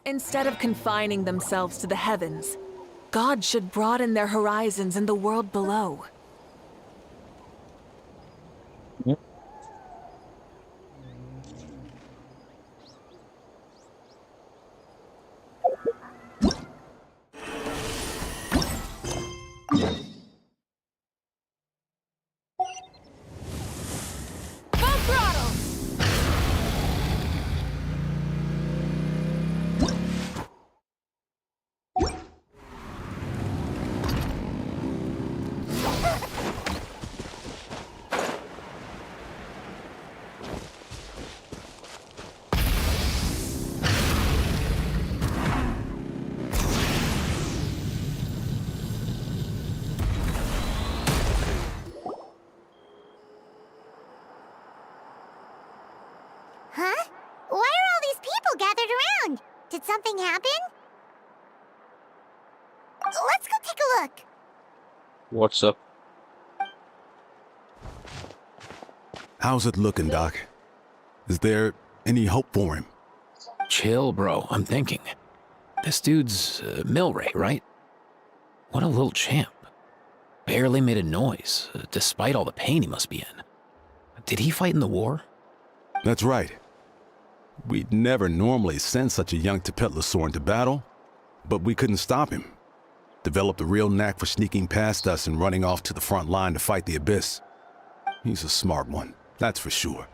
Instead of confining themselves to the heavens, God should broaden their horizons in the world below. Huh? Why are all these people gathered around? Did something happen? Let's go take a look. What's up? How's it looking, Doc? Is there any hope for him? Chill, bro. I'm thinking. This dude's Milray, right? What a little champ. Barely made a noise, despite all the pain he must be in. Did he fight in the war? That's right. We'd never normally send such a young Tepetlosaur into battle, but we couldn't stop him. Developed a real knack for sneaking past us and running off to the front line to fight the Abyss. He's a smart one, that's for sure.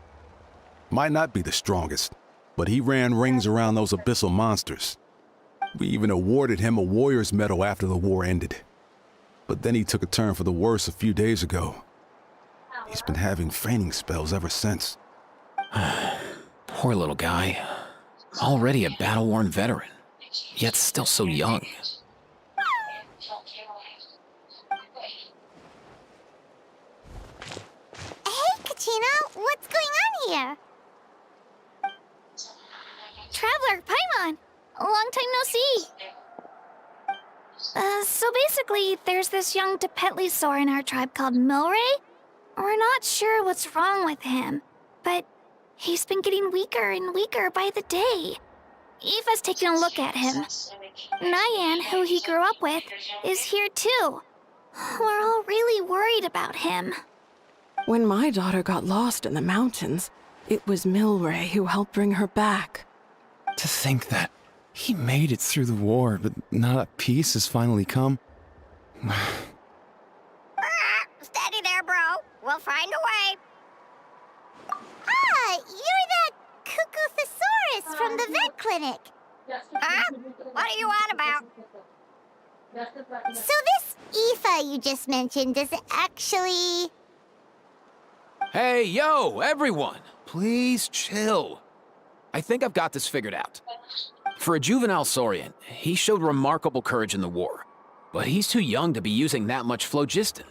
Might not be the strongest, but he ran rings around those abyssal monsters. We even awarded him a Warrior's Medal after the war ended. But then he took a turn for the worse a few days ago. He's been having fainting spells ever since. Poor little guy. Already a battle-worn veteran, yet still so young. Hey, Kachina, what's going on here? Traveler, Paimon, long time no see. So basically, there's this young Tepetlosaur in our tribe called Milray. We're not sure what's wrong with him, but he's been getting weaker and weaker by the day. Eva's taking a look at him. Nyan, who he grew up with, is here too. We're all really worried about him. When my daughter got lost in the mountains, it was Milray who helped bring her back. To think that he made it through the war, but now that peace has finally come. Steady there, bro. We'll find a way. Ah, you're that Cuckoo-thesaurus from the vet clinic. Huh? What are you on about? So this Aoife you just mentioned, does it actually... Hey, yo, everyone! Please chill. I think I've got this figured out. For a juvenile Saurian, he showed remarkable courage in the war, but he's too young to be using that much phlogiston.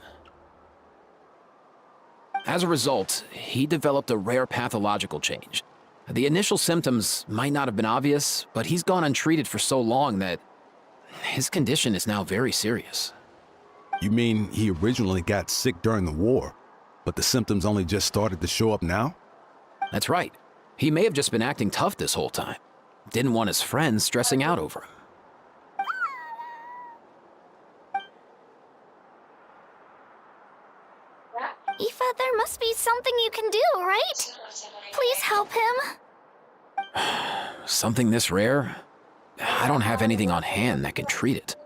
As a result, he developed a rare pathological change. The initial symptoms might not have been obvious, but he's gone untreated for so long that his condition is now very serious. You mean he originally got sick during the war, but the symptoms only just started to show up now? That's right. He may have just been acting tough this whole time. Didn't want his friends stressing out over him. Aoife, there must be something you can do, right? Please help him. Something this rare? I don't have anything on hand that can treat it.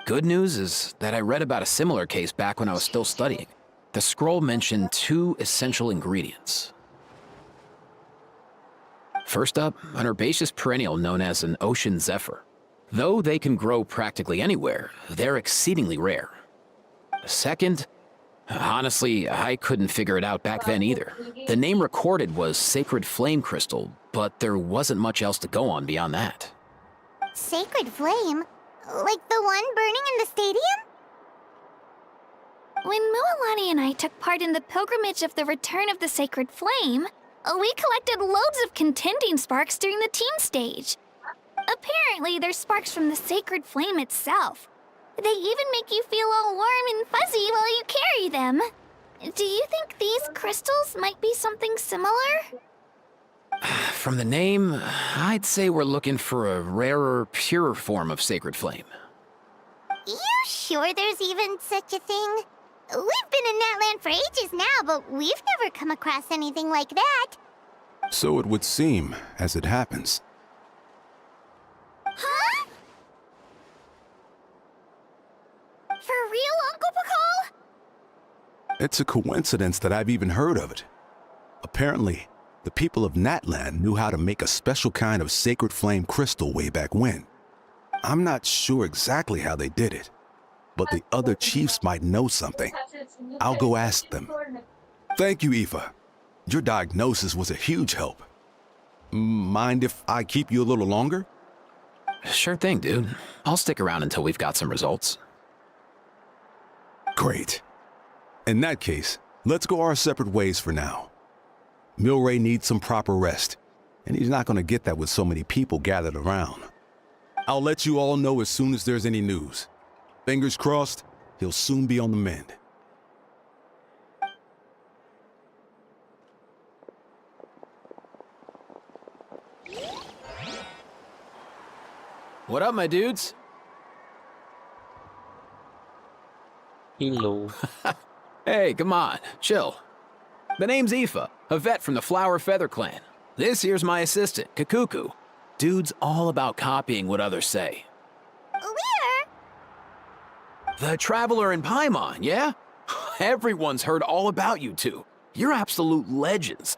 Good news is that I read about a similar case back when I was still studying. The scroll mentioned 2 essential ingredients. First up, an herbaceous perennial known as an ocean zephyr. Though they can grow practically anywhere, they're exceedingly rare. Second, honestly, I couldn't figure it out back then either. The name recorded was Sacred Flame Crystal, but there wasn't much else to go on beyond that. Sacred flame? Like the one burning in the stadium? When Mualani and I took part in the pilgrimage of the Return of the Sacred Flame, we collected loads of contending sparks during the team stage. Apparently, they're sparks from the Sacred Flame itself. They even make you feel all warm and fuzzy while you carry them. Do you think these crystals might be something similar? From the name, I'd say we're looking for a rarer, purer form of sacred flame. You sure there's even such a thing? We've been in that land for ages now, but we've never come across anything like that. So it would seem, as it happens. Huh? For real, Uncle Pakal? It's a coincidence that I've even heard of it. Apparently, the people of Natland knew how to make a special kind of sacred flame crystal way back when. I'm not sure exactly how they did it, but the other chiefs might know something. I'll go ask them. Thank you, Aoife. Your diagnosis was a huge help. Mind if I keep you a little longer? Sure thing, dude. I'll stick around until we've got some results. Great. In that case, let's go our separate ways for now. Milray needs some proper rest, and he's not going to get that with so many people gathered around. I'll let you all know as soon as there's any news. Fingers crossed, he'll soon be on the mend. What up, my dudes? Hello. Hey, come on, chill. The name's Aoife, a vet from the Flower Feather clan. This here's my assistant, Kakuku. Dude's all about copying what others say. We're... The Traveler in Paimon, yeah? Everyone's heard all about you two. You're absolute legends.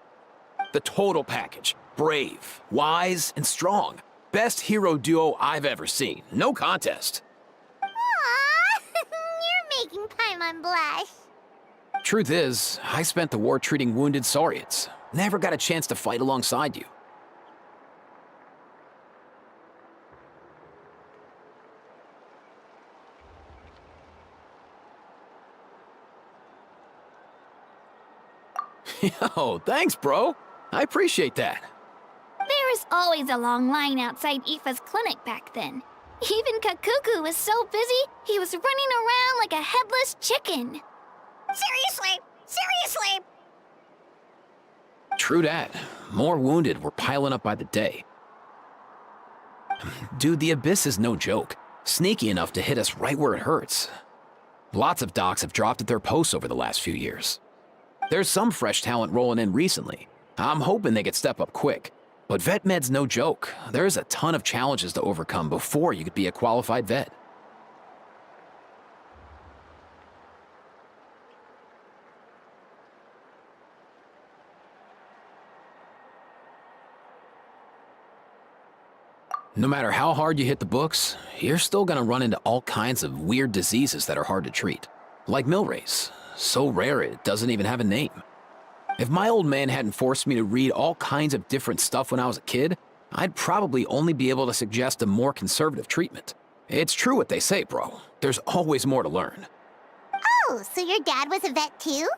The total package. Brave, wise, and strong. Best hero duo I've ever seen. No contest. Aww, you're making Paimon blush. Truth is, I spent the war treating wounded Saurians. Never got a chance to fight alongside you. Yo, thanks, bro. I appreciate that. There was always a long line outside Aoife's clinic back then. Even Kakuku was so busy, he was running around like a headless chicken. Seriously, seriously. True that. More wounded were piling up by the day. Dude, the Abyss is no joke. Sneaky enough to hit us right where it hurts. Lots of docs have dropped at their posts over the last few years. There's some fresh talent rolling in recently. I'm hoping they could step up quick. But vet med's no joke. There's a ton of challenges to overcome before you could be a qualified vet. No matter how hard you hit the books, you're still gonna run into all kinds of weird diseases that are hard to treat. Like Milray's, so rare it doesn't even have a name. If my old man hadn't forced me to read all kinds of different stuff when I was a kid, I'd probably only be able to suggest a more conservative treatment. It's true what they say, bro. There's always more to learn. Oh, so your dad was a vet too?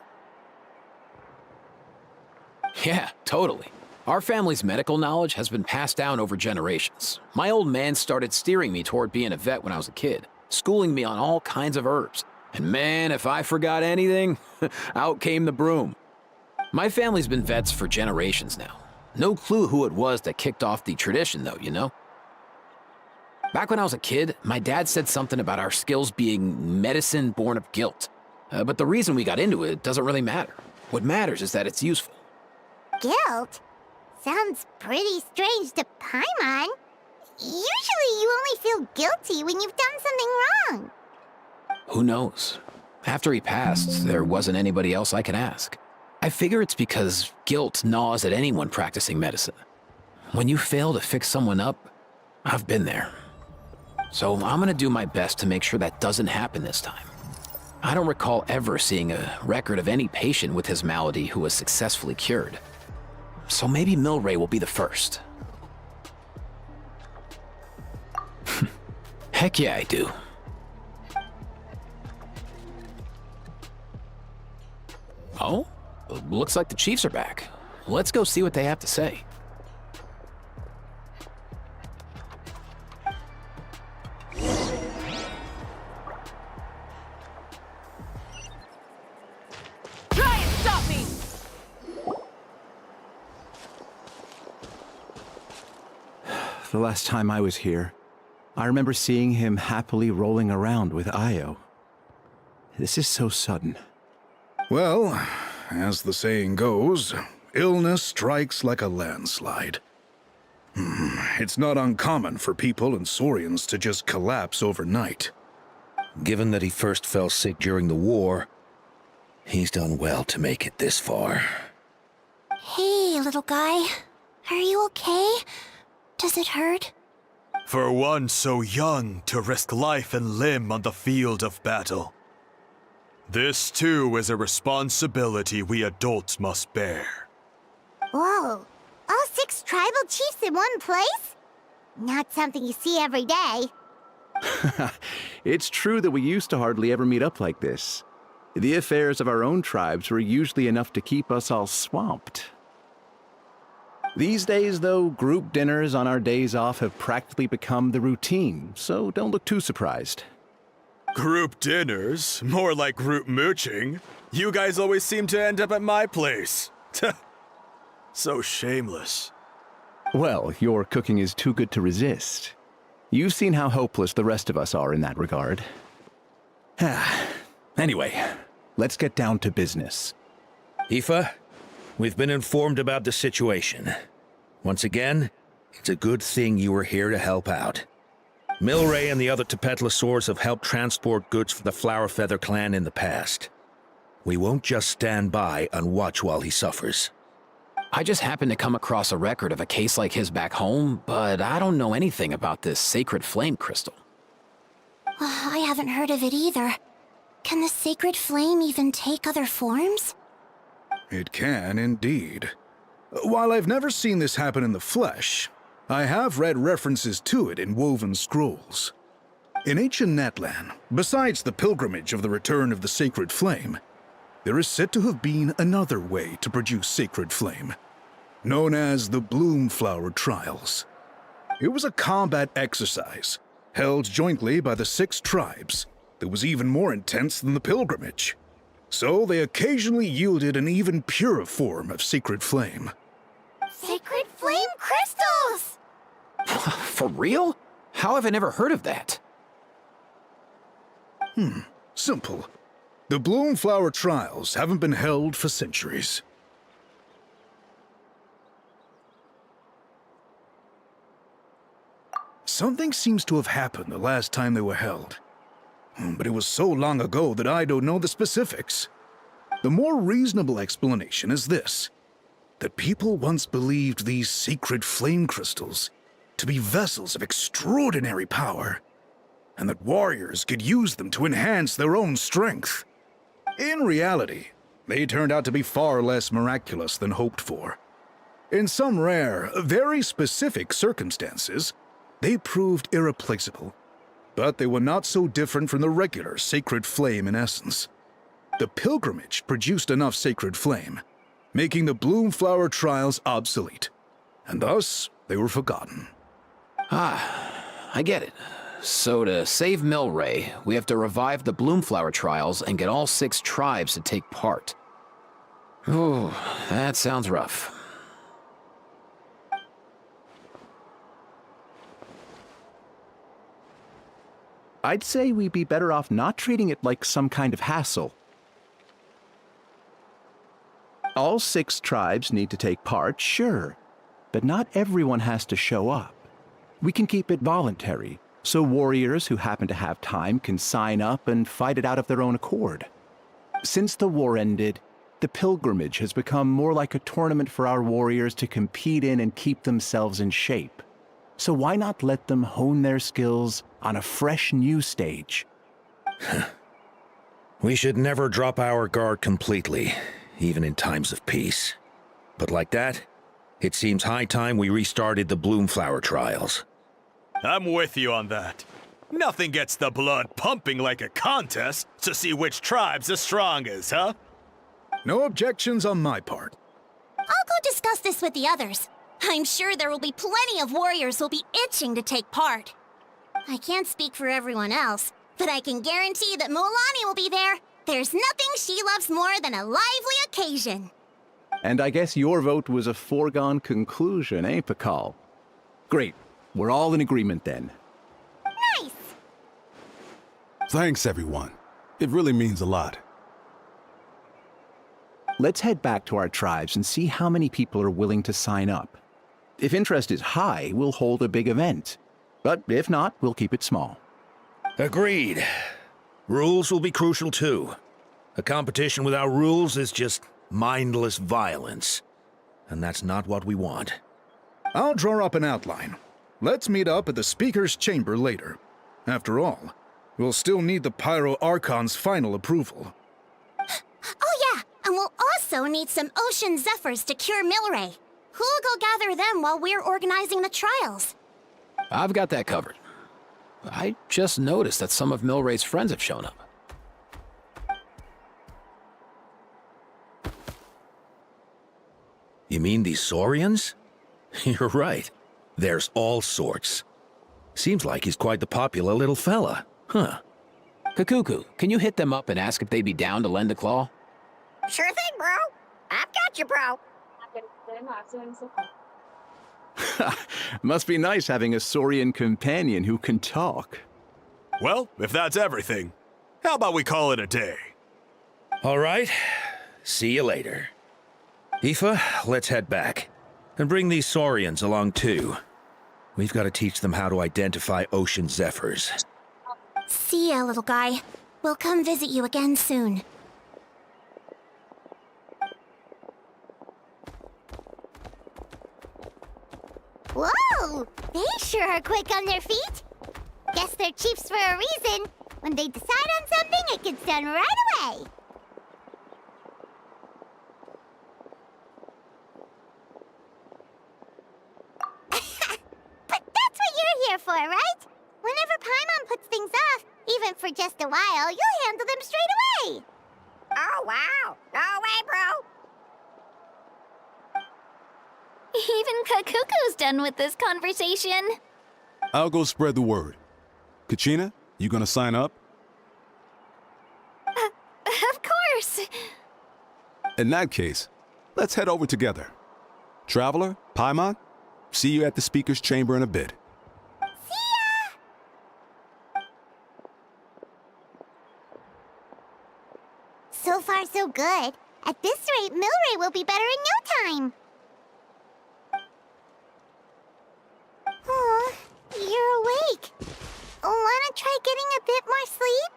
Yeah, totally. Our family's medical knowledge has been passed down over generations. My old man started steering me toward being a vet when I was a kid, schooling me on all kinds of herbs. And man, if I forgot anything, out came the broom. My family's been vets for generations now. No clue who it was that kicked off the tradition though, you know? Back when I was a kid, my dad said something about our skills being medicine born of guilt. But the reason we got into it doesn't really matter. What matters is that it's useful. Guilt? Sounds pretty strange to Paimon. Usually you only feel guilty when you've done something wrong. Who knows? After he passed, there wasn't anybody else I could ask. I figure it's because guilt gnaws at anyone practicing medicine. When you fail to fix someone up, I've been there. So I'm gonna do my best to make sure that doesn't happen this time. I don't recall ever seeing a record of any patient with his malady who was successfully cured. So maybe Milray will be the first. Heck yeah, I do. Oh? Looks like the Chiefs are back. Let's go see what they have to say. Try and stop me! the last time I was here. I remember seeing him happily rolling around with Io. This is so sudden. Well, as the saying goes, illness strikes like a landslide. It's not uncommon for people and Saurians to just collapse overnight. Given that he first fell sick during the war, he's done well to make it this far. Hey, little guy. Are you okay? Does it hurt? For one so young to risk life and limb on the field of battle. This too is a responsibility we adults must bear. Whoa. All 6 tribal chiefs in one place? Not something you see every day. It's true that we used to hardly ever meet up like this. The affairs of our own tribes were usually enough to keep us all swamped. These days, though, group dinners on our days off have practically become the routine, so don't look too surprised. Group dinners? More like group mooching. You guys always seem to end up at my place. So shameless. Well, your cooking is too good to resist. You've seen how hopeless the rest of us are in that regard. Anyway, let's get down to business. Aoife, we've been informed about the situation. Once again, it's a good thing you were here to help out. Milray and the other Tepetlosaurs have helped transport goods for the Flowerfeather clan in the past. We won't just stand by and watch while he suffers. I just happened to come across a record of a case like his back home, but I don't know anything about this sacred flame crystal. I haven't heard of it either. Can the sacred flame even take other forms? It can, indeed. While I've never seen this happen in the flesh, I have read references to it in woven scrolls. In ancient Natlan, besides the pilgrimage of the return of the sacred flame, there is said to have been another way to produce sacred flame, known as the Bloomflower Trials. It was a combat exercise, held jointly by the 6 tribes, that was even more intense than the pilgrimage. So they occasionally yielded an even purer form of sacred flame. Sacred flame crystals! For real? How have I never heard of that? Simple. The Bloomflower Trials haven't been held for centuries. Something seems to have happened the last time they were held. But it was so long ago that I don't know the specifics. The more reasonable explanation is this: that people once believed these sacred flame crystals to be vessels of extraordinary power, and that warriors could use them to enhance their own strength. In reality, they turned out to be far less miraculous than hoped for. In some rare, very specific circumstances, they proved irreplaceable, but they were not so different from the regular sacred flame in essence. The pilgrimage produced enough sacred flame, making the Bloomflower Trials obsolete, and thus they were forgotten. I get it. So to save Milray, we have to revive the Bloomflower Trials and get all 6 tribes to take part. Ooh, that sounds rough. I'd say we'd be better off not treating it like some kind of hassle. All 6 tribes need to take part, sure, but not everyone has to show up. We can keep it voluntary, so warriors who happen to have time can sign up and fight it out of their own accord. Since the war ended, the pilgrimage has become more like a tournament for our warriors to compete in and keep themselves in shape. So why not let them hone their skills on a fresh new stage? We should never drop our guard completely, even in times of peace. But like that, it seems high time we restarted the Bloomflower Trials. I'm with you on that. Nothing gets the blood pumping like a contest to see which tribe's the strongest, huh? No objections on my part. I'll go discuss this with the others. I'm sure there will be plenty of warriors who'll be itching to take part. I can't speak for everyone else, but I can guarantee that Molani will be there. There's nothing she loves more than a lively occasion. And I guess your vote was a foregone conclusion, eh, Pakal? Great. We're all in agreement then. Nice! Thanks, everyone. It really means a lot. Let's head back to our tribes and see how many people are willing to sign up. If interest is high, we'll hold a big event. But if not, we'll keep it small. Agreed. Rules will be crucial too. A competition without rules is just mindless violence. And that's not what we want. I'll draw up an outline. Let's meet up at the Speaker's Chamber later. After all, we'll still need the Pyro Archon's final approval. Oh yeah, and we'll also need some Ocean Zephyrs to cure Milray. Who'll go gather them while we're organizing the trials? I've got that covered. I just noticed that some of Milray's friends have shown up. You mean these Saurians? You're right. There's all sorts. Seems like he's quite the popular little fella. Huh. Kakuku, can you hit them up and ask if they'd be down to lend a claw? Sure thing, bro. I've got you, bro. Must be nice having a Saurian companion who can talk. Well, if that's everything, how about we call it a day? All right. See you later. Aoife, let's head back. And bring these Saurians along too. We've got to teach them how to identify Ocean Zephyrs. See ya, little guy. We'll come visit you again soon. Whoa! They sure are quick on their feet. Guess they're chiefs for a reason. When they decide on something, it gets done right away. But that's what you're here for, right? Whenever Paimon puts things off, even for just a while, you'll handle them straight away. Oh, wow. Go away, bro. Even Kakuku's done with this conversation. I'll go spread the word. Kachina, you gonna sign up? Of course. In that case, let's head over together. Traveler, Paimon, see you at the Speaker's Chamber in a bit. So far, so good. At this rate, Milray will be better in no time. Oh, you're awake. Wanna try getting a bit more sleep?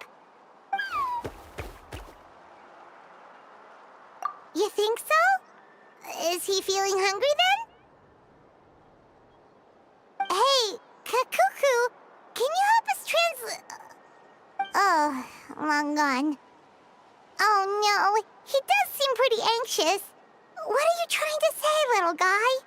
You think so? Is he feeling hungry then? Hey, Kakuku, can you help us translate? Oh, long gone. Oh no, he does seem pretty anxious. What are you trying to say, little guy?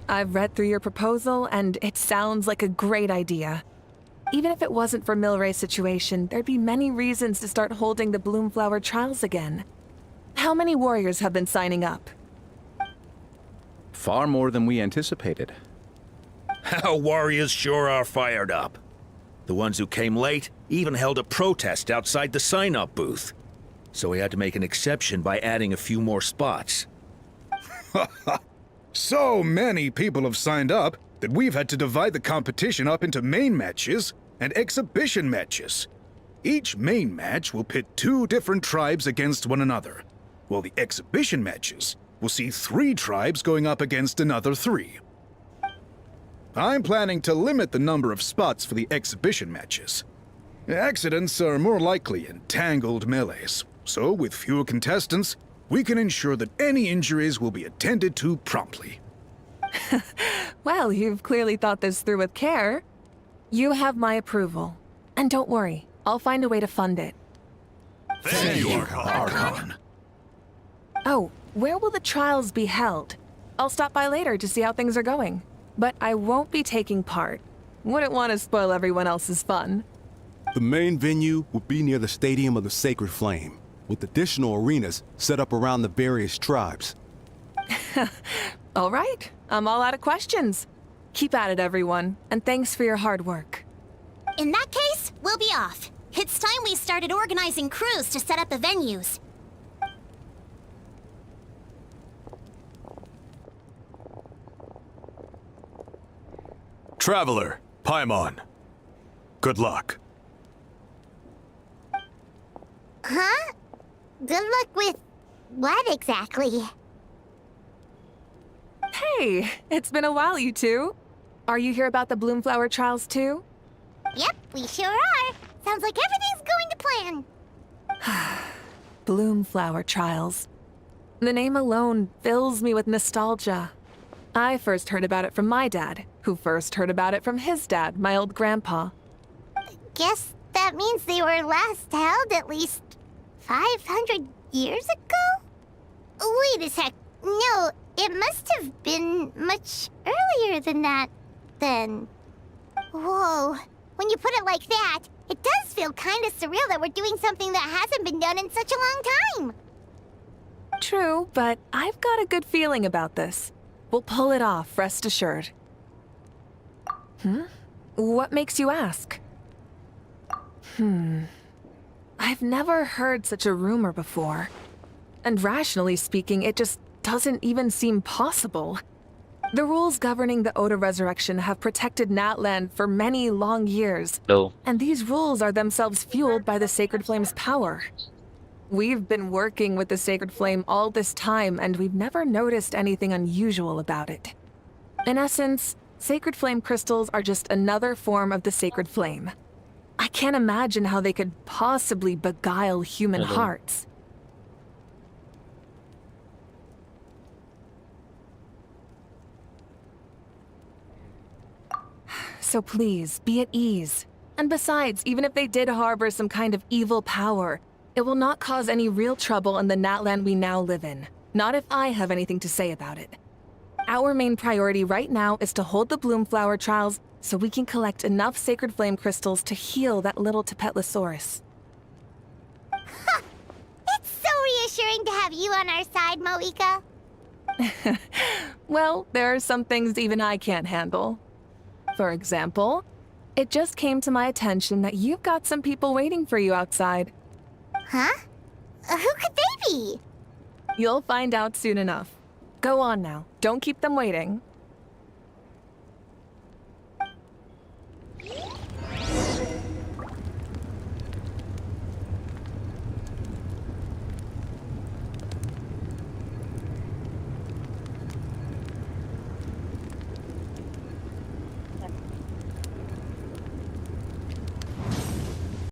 I've read through your proposal, and it sounds like a great idea. Even if it wasn't for Milray's situation, there'd be many reasons to start holding the Bloomflower trials again. How many warriors have been signing up? Far more than we anticipated. Our warriors sure are fired up. The ones who came late even held a protest outside the sign-up booth. So we had to make an exception by adding a few more spots. So many people have signed up that we've had to divide the competition up into main matches and exhibition matches. Each main match will pit 2 different tribes against one another, while the exhibition matches will see 3 tribes going up against another 3. I'm planning to limit the number of spots for the exhibition matches. Accidents are more likely in tangled melees, so with fewer contestants, we can ensure that any injuries will be attended to promptly. Well, you've clearly thought this through with care. You have my approval. And don't worry, I'll find a way to fund it. Thank you, Archon. Oh, where will the trials be held? I'll stop by later to see how things are going. But I won't be taking part. Wouldn't want to spoil everyone else's fun. The main venue will be near the Stadium of the Sacred Flame, with additional arenas set up around the various tribes. All right, I'm all out of questions. Keep at it, everyone, and thanks for your hard work. In that case, we'll be off. It's time we started organizing crews to set up the venues. Traveler, Paimon. Good luck. Huh? Good luck with what exactly? Hey, it's been a while, you two. Are you here about the Bloomflower trials too? Yep, we sure are. Sounds like everything's going to plan. Bloomflower trials. The name alone fills me with nostalgia. I first heard about it from my dad, who first heard about it from his dad, my old grandpa. Guess that means they were last held at least 500 years ago? Wait a sec. No, it must have been much earlier than that, then. Whoa. When you put it like that, it does feel kind of surreal that we're doing something that hasn't been done in such a long time. True, but I've got a good feeling about this. We'll pull it off, rest assured. What makes you ask? I've never heard such a rumor before. And rationally speaking, it just doesn't even seem possible. The rules governing the Oda resurrection have protected Natland for many long years. No. And these rules are themselves fueled by the Sacred Flame's power. We've been working with the Sacred Flame all this time, and we've never noticed anything unusual about it. In essence, Sacred Flame crystals are just another form of the Sacred Flame. I can't imagine how they could possibly beguile human Hello. hearts. So please, be at ease. And besides, even if they did harbor some kind of evil power, it will not cause any real trouble in the Natland we now live in. Not if I have anything to say about it. Our main priority right now is to hold the Bloomflower trials so we can collect enough Sacred Flame crystals to heal that little Tapetlosaurus. It's so reassuring to have you on our side, Moika. Well, there are some things even I can't handle. For example, it just came to my attention that you've got some people waiting for you outside. Huh? Who could they be? You'll find out soon enough. Go on now. Don't keep them waiting.